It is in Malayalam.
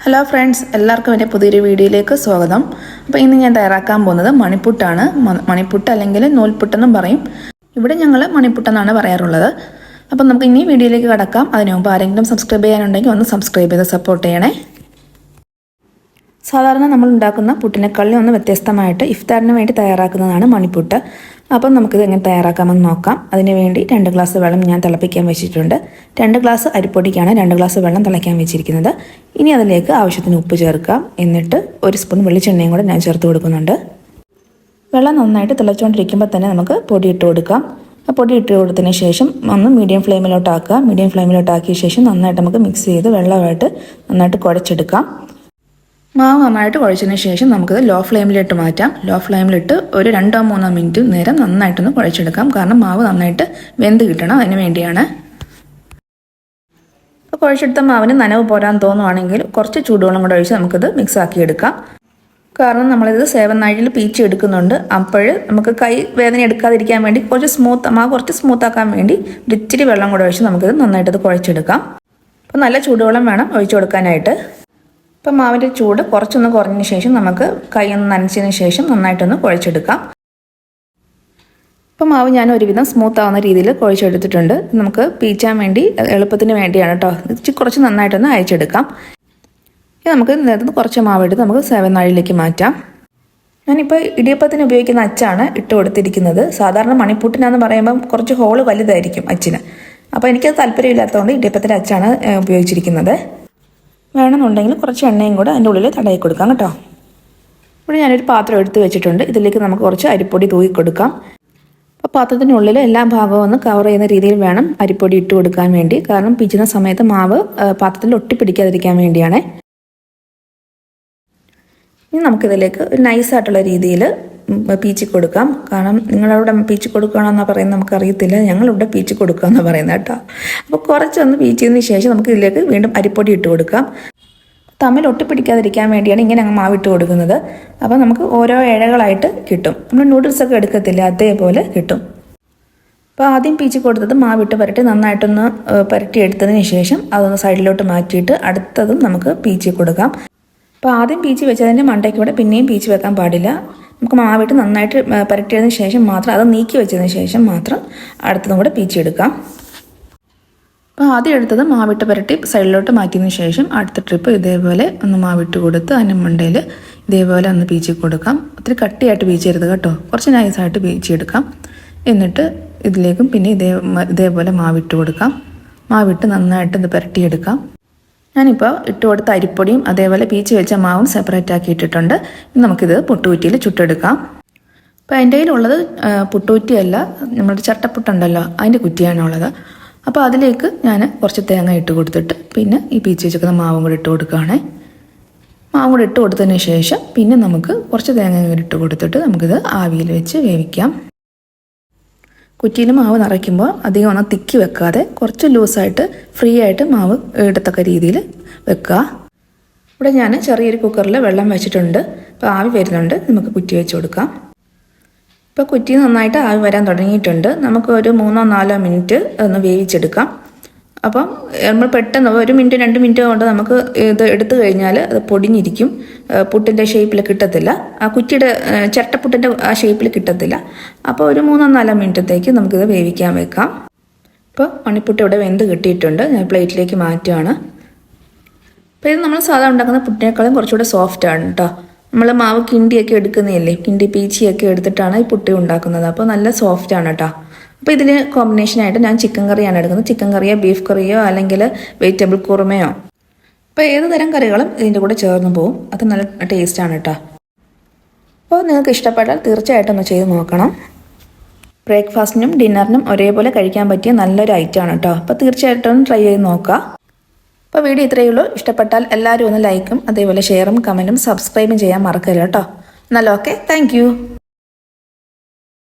ഹലോ ഫ്രണ്ട്സ്, എല്ലാവർക്കും എൻ്റെ പുതിയൊരു വീഡിയോയിലേക്ക് സ്വാഗതം. അപ്പോൾ ഇന്ന് ഞാൻ തയ്യാറാക്കാൻ പോകുന്നത് മണിപ്പുട്ടാണ്. മണിപ്പുട്ട് അല്ലെങ്കിൽ നൂൽപുട്ടെന്നും പറയും. ഇവിടെ ഞങ്ങൾ മണിപ്പുട്ടെന്നാണ് പറയാറുള്ളത്. അപ്പം നമുക്ക് ഇനി വീഡിയോയിലേക്ക് കടക്കാം. അതിനു മുമ്പ് ആരെങ്കിലും സബ്സ്ക്രൈബ് ചെയ്യാനുണ്ടെങ്കിൽ ഒന്ന് സബ്സ്ക്രൈബ് ചെയ്ത് സപ്പോർട്ട് ചെയ്യണേ. സാധാരണ നമ്മൾ ഉണ്ടാക്കുന്ന പുട്ടിനെക്കാളിൽ ഒന്ന് വ്യത്യസ്തമായിട്ട് ഇഫ്താറിന് വേണ്ടി തയ്യാറാക്കുന്നതാണ് മണിപ്പുട്ട്. അപ്പം നമുക്കിത് എങ്ങനെ തയ്യാറാക്കാമെന്ന് നോക്കാം. അതിനുവേണ്ടി 2 ഗ്ലാസ് വെള്ളം ഞാൻ തിളപ്പിക്കാൻ വെച്ചിട്ടുണ്ട്. 2 ഗ്ലാസ് അരിപ്പൊടിക്കാണ് 2 ഗ്ലാസ് വെള്ളം തിളയ്ക്കാൻ വെച്ചിരിക്കുന്നത്. ഇനി അതിലേക്ക് ആവശ്യത്തിന് ഉപ്പ് ചേർക്കാം. എന്നിട്ട് 1 സ്പൂൺ വെളിച്ചെണ്ണയും കൂടെ ഞാൻ ചേർത്ത് കൊടുക്കുന്നുണ്ട്. വെള്ളം നന്നായിട്ട് തിളച്ചുകൊണ്ടിരിക്കുമ്പോൾ തന്നെ നമുക്ക് പൊടി ഇട്ട് കൊടുക്കാം. പൊടി ഇട്ട് കൊടുത്തതിന് ശേഷം ഒന്ന് മീഡിയം ഫ്ലെയിമിലോട്ടാക്കുക. മീഡിയം ഫ്ലെയിമിലോട്ടാക്കിയ ശേഷം നന്നായിട്ട് നമുക്ക് മിക്സ് ചെയ്ത് വെള്ളമായിട്ട് നന്നായിട്ട് കുഴച്ചെടുക്കാം. മാവ് നന്നായിട്ട് കുഴച്ചതിന് ശേഷം നമുക്കത് ലോ ഫ്ലെയിമിലിട്ട് മാറ്റാം. ലോ ഫ്ലെയിമിലിട്ട് ഒരു 2-3 മിനിറ്റ് നേരം നന്നായിട്ടൊന്ന് കുഴച്ചെടുക്കാം. കാരണം മാവ് നന്നായിട്ട് വെന്ത് കിട്ടണം, അതിന് വേണ്ടിയാണ്. അപ്പോൾ കുഴച്ചെടുത്ത മാവിന് നനവ് പോരാൻ തോന്നുവാണെങ്കിൽ കുറച്ച് ചൂടുവെള്ളം കൂടെ ഒഴിച്ച് നമുക്കിത് മിക്സ് ആക്കിയെടുക്കാം. കാരണം നമ്മളിത് 7 നാഴിയിൽ പീച്ച് എടുക്കുന്നുണ്ട്. അപ്പോൾ നമുക്ക് കൈ വേദന എടുക്കാതിരിക്കാൻ വേണ്ടി മാവ് കുറച്ച് സ്മൂത്താക്കാൻ വേണ്ടി ഇച്ചിരി വെള്ളം കൂടെ ഒഴിച്ച് നമുക്കിത് നന്നായിട്ടത് കുഴച്ചെടുക്കാം. അപ്പോൾ നല്ല ചൂടുവെള്ളം വേണം ഒഴിച്ചു കൊടുക്കാനായിട്ട്. ഇപ്പം മാവിൻ്റെ ചൂട് കുറച്ചൊന്ന് കുറഞ്ഞതിന് ശേഷം നമുക്ക് കൈ ഒന്ന് നനച്ചതിന് ശേഷം നന്നായിട്ടൊന്ന് കുഴച്ചെടുക്കാം. ഇപ്പം മാവ് ഞാൻ ഒരുവിധം സ്മൂത്ത് ആവുന്ന രീതിയിൽ കുഴച്ചെടുത്തിട്ടുണ്ട്. നമുക്ക് പീച്ചാൻ വേണ്ടി എളുപ്പത്തിന് വേണ്ടിയാണ് കേട്ടോ. കുറച്ച് നന്നായിട്ടൊന്ന് അയച്ചെടുക്കാം. ഇനി നമുക്ക് ഇതിനകത്ത് കുറച്ച് മാവെടുത്ത് നമുക്ക് 7 നാഴിയിലേക്ക് മാറ്റാം. ഞാനിപ്പോൾ ഇടിയപ്പത്തിന് ഉപയോഗിക്കുന്ന അച്ചാണ് ഇട്ട് കൊടുത്തിരിക്കുന്നത്. സാധാരണ മണിപ്പൂട്ടിനാന്ന് പറയുമ്പം കുറച്ച് ഹോള് വലുതായിരിക്കും അച്ചിന്. അപ്പോൾ എനിക്കത് താല്പര്യമില്ലാത്തതുകൊണ്ട് ഇടിയപ്പത്തിൻ്റെ അച്ചാണ് ഉപയോഗിച്ചിരിക്കുന്നത്. വേണമെന്നുണ്ടെങ്കിൽ കുറച്ച് എണ്ണയും കൂടെ അതിൻ്റെ ഉള്ളിൽ തടയി കൊടുക്കാം കേട്ടോ. ഇവിടെ ഞാനൊരു പാത്രം എടുത്ത് വെച്ചിട്ടുണ്ട്. ഇതിലേക്ക് നമുക്ക് കുറച്ച് അരിപ്പൊടി തൂക്കി കൊടുക്കാം. അപ്പോൾ പാത്രത്തിനുള്ളിൽ എല്ലാ ഭാഗവും ഒന്ന് കവർ ചെയ്യുന്ന രീതിയിൽ വേണം അരിപ്പൊടി ഇട്ട് കൊടുക്കാൻ വേണ്ടി. കാരണം പിച്ചുന്ന സമയത്ത് മാവ് പാത്രത്തിൽ ഒട്ടിപ്പിടിക്കാതിരിക്കാൻ വേണ്ടിയാണ്. ഇനി നമുക്കിതിലേക്ക് ഒരു നൈസായിട്ടുള്ള രീതിയിൽ പീച്ചി കൊടുക്കാം. കാരണം നിങ്ങളവിടെ പീച്ചി കൊടുക്കുകയാണെന്നാണ് പറയുന്നത്, നമുക്കറിയത്തില്ല. ഞങ്ങളിവിടെ പീച്ചി കൊടുക്കുകയെന്നാണ് പറയുന്നത് കേട്ടോ. അപ്പോൾ കുറച്ചൊന്ന് പീച്ചതിന് ശേഷം നമുക്ക് ഇതിലേക്ക് വീണ്ടും അരിപ്പൊടി ഇട്ട് കൊടുക്കാം. തമ്മിൽ ഒട്ടിപ്പിടിക്കാതിരിക്കാൻ വേണ്ടിയാണ് ഇങ്ങനെ അങ്ങ് മാവിട്ട് കൊടുക്കുന്നത്. അപ്പോൾ നമുക്ക് ഓരോ ഇഴകളായിട്ട് കിട്ടും. നമ്മൾ നൂഡിൽസൊക്കെ എടുക്കത്തില്ല, അതേപോലെ കിട്ടും. അപ്പോൾ ആദ്യം പീച്ചി കൊടുത്തത് മാവിട്ട് പുരട്ടി നന്നായിട്ടൊന്ന് പുരട്ടി എടുത്തതിന് ശേഷം അതൊന്ന് സൈഡിലോട്ട് മാറ്റിയിട്ട് അടുത്തതും നമുക്ക് പീച്ചി കൊടുക്കാം. അപ്പോൾ ആദ്യം പീച്ചി വെച്ചതിൻ്റെ മണ്ടയ്ക്ക് കൂടെ പിന്നെയും പീച്ചി വെക്കാൻ പാടില്ല. നമുക്ക് മാവിട്ട് നന്നായിട്ട് പുരട്ടിയതിന് ശേഷം മാത്രം, അത് നീക്കി വെച്ചതിന് ശേഷം മാത്രം അടുത്തതും കൂടെ പീച്ചെടുക്കാം. അപ്പോൾ ആദ്യം എടുത്തത് മാവിട്ട് പുരട്ടി സൈഡിലോട്ട് മാറ്റിയതിന് ശേഷം അടുത്ത ട്രിപ്പ് ഇതേപോലെ ഒന്ന് മാവിട്ട് കൊടുത്ത് അതിൻ്റെ മണ്ടയിൽ ഇതേപോലെ ഒന്ന് പീച്ചി കൊടുക്കാം. ഒത്തിരി കട്ടിയായിട്ട് പീച്ചരുത് കേട്ടോ, കുറച്ച് നൈസായിട്ട് പീച്ചെടുക്കാം. എന്നിട്ട് ഇതിലേക്കും പിന്നെ ഇതേപോലെ മാവിട്ട് കൊടുക്കാം. മാവിട്ട് നന്നായിട്ട് ഇത് പുരട്ടിയെടുക്കാം. ഞാനിപ്പോൾ ഇട്ട് കൊടുത്ത അരിപ്പൊടിയും അതേപോലെ പീച്ച് വെച്ച മാവും സെപ്പറേറ്റ് ആക്കി ഇട്ടിട്ടുണ്ട്. ഇനി നമുക്കിത് പുട്ടുകുറ്റിയിൽ ചുട്ടെടുക്കാം. അപ്പോൾ എൻ്റെ കയ്യിലുള്ളത് പുട്ടുകുറ്റിയല്ല, നമ്മുടെ ചട്ടപ്പുട്ടുണ്ടല്ലോ അതിൻ്റെ കുറ്റിയാണുള്ളത്. അപ്പോൾ അതിലേക്ക് ഞാൻ കുറച്ച് തേങ്ങ ഇട്ട് കൊടുത്തിട്ട് പിന്നെ ഈ പീച്ച് വെച്ചിരിക്കുന്ന മാവും കൂടി ഇട്ട് കൊടുക്കുകയാണ്. മാവും കൂടി ഇട്ട് കൊടുത്തതിന് ശേഷം പിന്നെ നമുക്ക് കുറച്ച് തേങ്ങ കൂടി ഇട്ട് കൊടുത്തിട്ട് നമുക്കിത് ആവിയിൽ വെച്ച് വേവിക്കാം. കുറ്റിയിൽ മാവ് നിറയ്ക്കുമ്പോൾ അധികം ഒന്ന് തിക്കി വെക്കാതെ കുറച്ച് ലൂസായിട്ട് ഫ്രീ ആയിട്ട് മാവ് ഇടത്തക്ക രീതിയിൽ വെക്കുക. ഇവിടെ ഞാൻ ചെറിയൊരു കുക്കറിൽ വെള്ളം വെച്ചിട്ടുണ്ട്. ഇപ്പോൾ ആവി വരുന്നുണ്ട്. നമുക്ക് കുറ്റി വെച്ച് കൊടുക്കാം. ഇപ്പോൾ കുറ്റി നന്നായിട്ട് ആവി വരാൻ തുടങ്ങിയിട്ടുണ്ട്. നമുക്ക് ഒരു 3-4 മിനിറ്റ് ഒന്ന് വേവിച്ചെടുക്കാം. അപ്പം നമ്മൾ പെട്ടെന്ന് 1 മിനിറ്റ് 2 മിനിറ്റ് കൊണ്ട് നമുക്ക് ഇത് എടുത്തു കഴിഞ്ഞാൽ അത് പൊടിഞ്ഞിരിക്കും. പുട്ടിൻ്റെ ഷേപ്പിൽ കിട്ടത്തില്ല, ആ കുറ്റിയുടെ ചട്ടപ്പുട്ടിൻ്റെ ആ ഷേപ്പിൽ കിട്ടത്തില്ല. അപ്പോൾ ഒരു 3-4 മിനിറ്റത്തേക്ക് നമുക്കിത് വേവിക്കാൻ വെക്കാം. ഇപ്പോൾ മണിപ്പുട്ട് ഇവിടെ വെന്ത് കിട്ടിയിട്ടുണ്ട്. ഞാൻ പ്ലേറ്റിലേക്ക് മാറ്റുകയാണ്. അപ്പോൾ ഇത് നമ്മൾ സാധാരണ ഉണ്ടാക്കുന്ന പുട്ടിനേക്കാളും കുറച്ചുകൂടെ സോഫ്റ്റാണ് കേട്ടോ. നമ്മൾ മാവ് കിണ്ടിയൊക്കെ എടുക്കുന്നതല്ലേ, കിണ്ടി പീച്ചിയൊക്കെ എടുത്തിട്ടാണ് ഈ പുട്ടി ഉണ്ടാക്കുന്നത്. അപ്പോൾ നല്ല സോഫ്റ്റാണ് കേട്ടോ. അപ്പോൾ ഇതിന് കോമ്പിനേഷനായിട്ട് ഞാൻ ചിക്കൻ കറിയാണ് എടുക്കുന്നത്. ചിക്കൻ കറിയോ ബീഫ് കറിയോ അല്ലെങ്കിൽ വെജിറ്റബിൾ കുറുമയോ, അപ്പോൾ ഏത് തരം കറികളും ഇതിൻ്റെ കൂടെ ചേർന്ന് പോകും. അത് നല്ല ടേസ്റ്റാണ് കേട്ടോ. അപ്പോൾ നിങ്ങൾക്ക് ഇഷ്ടപ്പെട്ടാൽ തീർച്ചയായിട്ടും ഒന്ന് ചെയ്ത് നോക്കണം. ബ്രേക്ക്ഫാസ്റ്റിനും ഡിന്നറിനും ഒരേപോലെ കഴിക്കാൻ പറ്റിയ നല്ലൊരു ഐറ്റമാണ് കേട്ടോ. അപ്പോൾ തീർച്ചയായിട്ടും ട്രൈ ചെയ്ത് നോക്കുക. അപ്പോൾ വീഡിയോ ഇത്രയേ ഉള്ളൂ. ഇഷ്ടപ്പെട്ടാൽ എല്ലാവരും ഒന്ന് ലൈക്കും അതേപോലെ ഷെയറും കമൻറ്റും സബ്സ്ക്രൈബും ചെയ്യാൻ മറക്കരുത് കേട്ടോ. എന്നാൽ ഓക്കെ, താങ്ക്